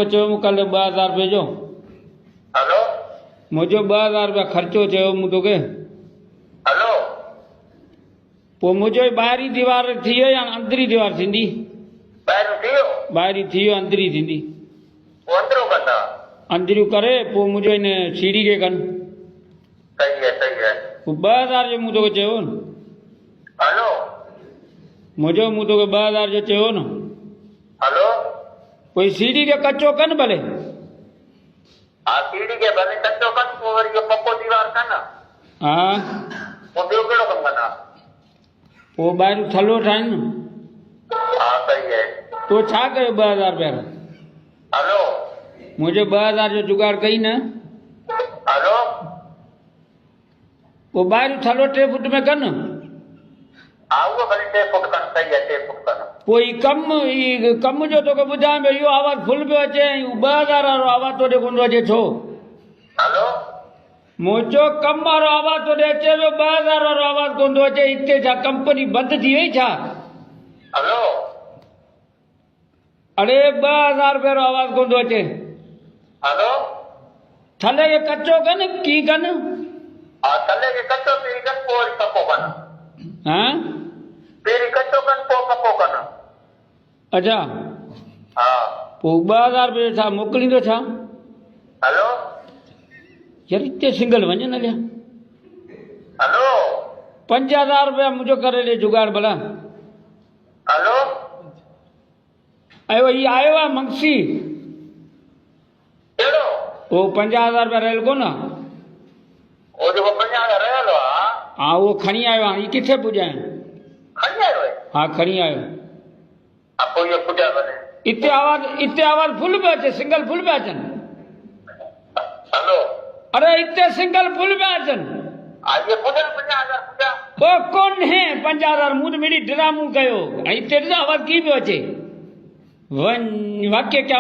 चयो कल 2000 भेजो। हेलो मुझो 2000 रुपया खर्चो चयो मूं तोखे। हेलो पोइ मुझो ॿाहिरीं दीवार थी वियो या अंदरी दीवार थींदी? ॿाहिरि थी वियो ॿाहिरीं थी वियो अंदरी थींदी? पोइ अंदरो कंदा। अंदरियूं करे पोइ मुझो इन सीढ़ी खे कनि। सही है पोइ 2000 जो मूं तोखे चयो न। हेलो मुझो मूं तोखे 2000 जो चयो न। हेलो कोई सीढ़ी खे कचो कनि भले। हा सीढ़ी के भले कचो कनि पोइ वरी इहो पको दीवार कनि। हा पोइ ॿियो कहिड़ो कमु कंदा? पोइ ॿाहिरियों थलो ठाहिनि न। हा सही है। तो छा कयो 2000 रुपया? हेलो मुझे 2000 जो जुगाड़ कई न। हेलो पोइ ॿाहिरियों थलो 3 फुट में कनि। हा उहो भले 3 फुट कनि। सही है 3 फुट कनि। पोइ कम जो तोखे ॿुधायां पियो इहो आवाज़ फुल पियो अचे ऐं 2000 वारो आवाज़ तोॾे कोन थो अचे छो? हेलो मुंहिंजो कम वारो आवाज़ तोॾे अचे पियो 2000 वारो आवाज़ कोन थो अचे। हिते छा कंपनी बंदि थी वई छा? हेलो अड़े 2000 रुपये वारो आवाज़ कोन थो अचे। हेलो थले खे कचो कनि कीअं कनि? हा थले खे कचो पहिरीं कनि पोइ वरी पको कनि। हा पहिरीं कचो कनि पोइ पको कनि। अच्छा हा पोइ 2000 रुपये छा मोकिलींदो छा? हेलो यार हिते सिंगल वञे न लिया। हेलो 5000 रुपया मुंहिंजो करे ॾे जुगाड़ भला। हेलो अयो ही आयो आहे मंगसी। कहिड़ो? उहो 50000 रुपया रहियल कोन आहे? ओ जेको 50 रहियल आहे हा उहो खणी आयो आहे। हीअ किथे पुॼायां? खणी आयो आहे। हा खणी आयो। हा पोइ इहो पुॼा भले। इते आवाज़ फुल पियो अचे सिंगल फुल पिया अचनि। हेलो अरे इते सिंगल फुल पिया अचनि। हा इहे पुॼा 50,000 पुॼा। ओ कोन्हे 5000 मूं त मेरी ड्रामो कयो ऐं हिते ॾिसो आवाज़ कीअं पियो अचे। वञ वाक्य क्या